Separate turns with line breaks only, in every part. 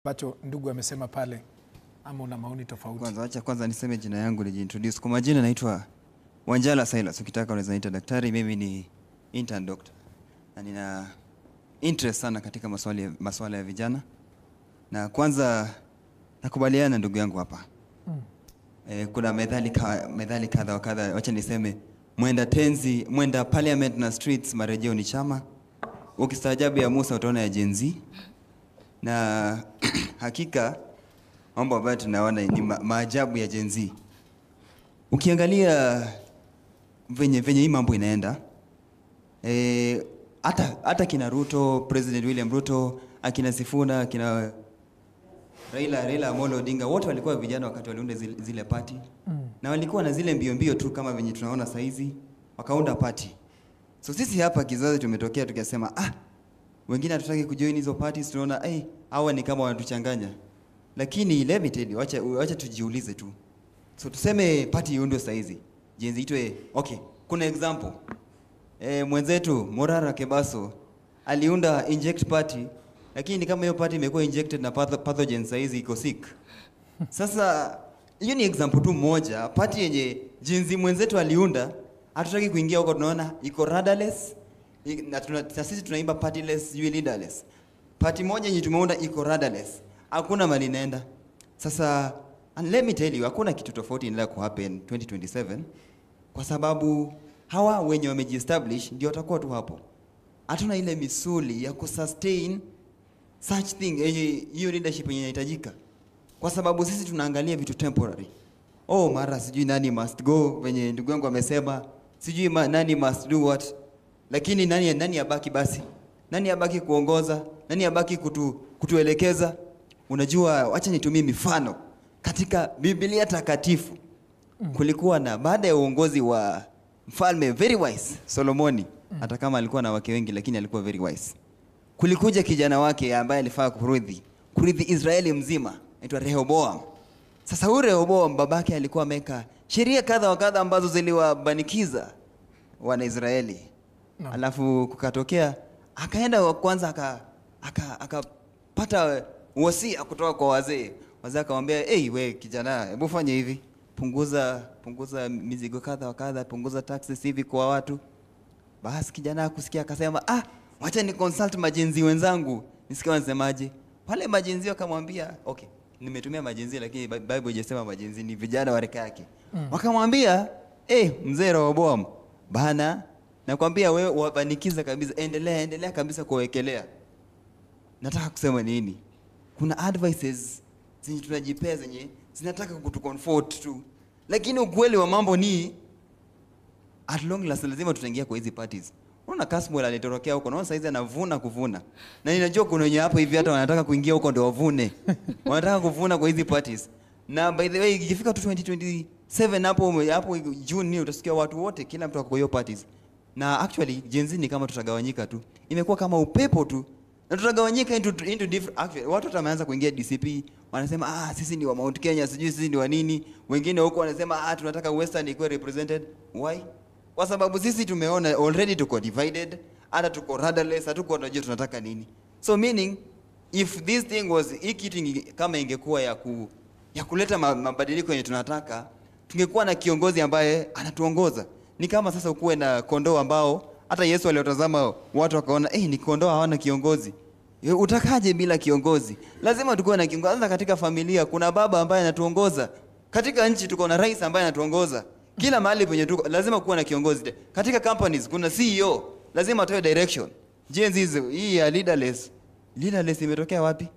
ambacho ndugu amesema pale, ama una maoni tofauti?
Kwanza niseme jina yangu nijiintroduce. Kwa majina naitwa Wanjala Silas, ukitaka unaweza niita daktari. Mimi ni intern doctor na nina interest sana katika masuala ya vijana. Na kwanza nakubaliana na ndugu yangu hapa. Kuna methali kadha wa kadha, acha niseme mwenda parliament na streets, marejeo ni chama. Ukistaajabu ya Musa utaona ya Gen Z. Na hakika mambo ambayo tunaona ni maajabu ya Gen Z. Ukiangalia venye hii mambo inaenda, hata kina Ruto, President William Ruto, akina Sifuna, akina Raila Amolo Odinga, wote walikuwa vijana wakati waliunda zile party. Na walikuwa na zile mbio tu kama venye tunaona saizi, wakaunda party. So sisi hapa kizazi tumetokea tukasema, wengine hatutaki kujoin hizo parties, tunaona hawa ni kama wanatuchanganya. Lakini let me tell you, acha tujiulize tu. So tuseme party iundwe saizi, jenzi itwe, kuna example. Mwenzetu Morara Kebaso aliunda inject party, lakini kama hiyo party imekuwa injected na pathogen saizi iko sick. Sasa hiyo ni example tu moja, party yenye jenzi mwenzetu aliunda, hatutaki kuingia huko, tunaona iko rudderless. Na sisi tunaimba partyless, leaderless. Party moja yenye tumeunda iko rudderless, hakuna mali nenda. Sasa and let me tell you, hakuna kitu tofauti inaenda ku happen 2027, kwa sababu hawa wenye wamejiestablish ndio watakuwa tu hapo. Hatuna ile misuli ya kusustain such thing, hiyo leadership yenye inahitajika, kwa sababu sisi tunaangalia vitu temporary. Mara sijui nani must go, venye ndugu yangu amesema, sijui nani must do what. Lakini nani abaki basi? Nani abaki kuongoza? Nani abaki kutuelekeza? Unajua, acha nitumie mifano. Katika Biblia takatifu, kulikuwa na baada ya uongozi wa mfalme very wise Solomoni, hata kama alikuwa na wake wengi lakini alikuwa very wise. Kulikuja kijana wake ambaye alifaa kurithi Israeli mzima, anaitwa Rehoboam. Sasa huyu Rehoboam babake alikuwa ameka sheria kadha wa kadha ambazo ziliwabanikiza wana Israeli. Alafu kukatokea akaenda kwanza akapata wasia kutoka kwa wazee. Wazee akamwambia, we kijana, hebu fanya hivi, punguza mizigo kadha wa kadha, punguza taxes hivi kwa watu. Basi kijana akusikia akasema, wacha ni consult majenzi wenzangu nisikie wanasemaje. Pale majenzi akamwambia, nimetumia majenzi lakini Bible haijasema majenzi, ni vijana wa rika yake. Wakamwambia, mzee Rehoboam, bana, nakwambia wewe wabanikiza kabisa, endelea kabisa kuwekelea. Nataka kusema nini? Kuna advices zenye tunajipea zenye zinataka kutucomfort tu. Lakini ukweli wa mambo ni at long last lazima tutaingia kwa hizi parties. Unaona Kasmuel alitorokea huko, naona saizi kuvuna. Na ninajua kuna wenye hapo hivi hata wanataka kuingia huko ndio wavune. Wanataka kuvuna kwa hizi parties. Na by the way ikifika 2027 hapo June utasikia watu wote, kila mtu kwa hiyo parties. Na actually Gen Z ni kama tutagawanyika tu. Imekuwa kama upepo tu. Na tutagawanyika into different, actually watu wataanza kuingia DCP, wanasema sisi ni wa Mount Kenya, sijui sisi ni wa nini. Wengine huko wanasema tunataka Western ikuwe represented. Why? Kwa sababu sisi tumeona already tuko divided, hata tuko rudderless, hatuko tunajua tunataka nini. So meaning if this thing was kama ingekuwa ya kuleta mabadiliko yenye tunataka, tungekuwa na kiongozi ambaye anatuongoza. Ni kama sasa ukuwe na kondoo ambao hata Yesu aliotazama watu wakaona ni kondoo hawana kiongozi. Utakaje bila kiongozi? Lazima tukuwe na kiongozi. Hata katika familia kuna baba ambaye anatuongoza. Katika nchi tuko na rais ambaye anatuongoza. Kila mahali penye tuko lazima kuwe na kiongozi. Katika companies kuna CEO, lazima atoe direction. Jenzi hii ya leaderless imetokea wapi?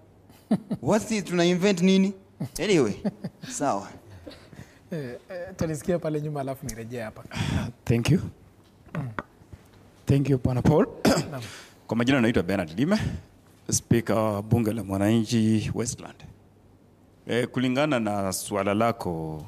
Tuna invent nini? Anyway, sawa.
Tulisikia pale nyuma alafu nirejea hapa.
Thank you. Thank you Bwana Paul. Kwa majina naitwa Bernard Lime, Speaker wa Bunge la Mwananchi Westland. Kulingana na swala lako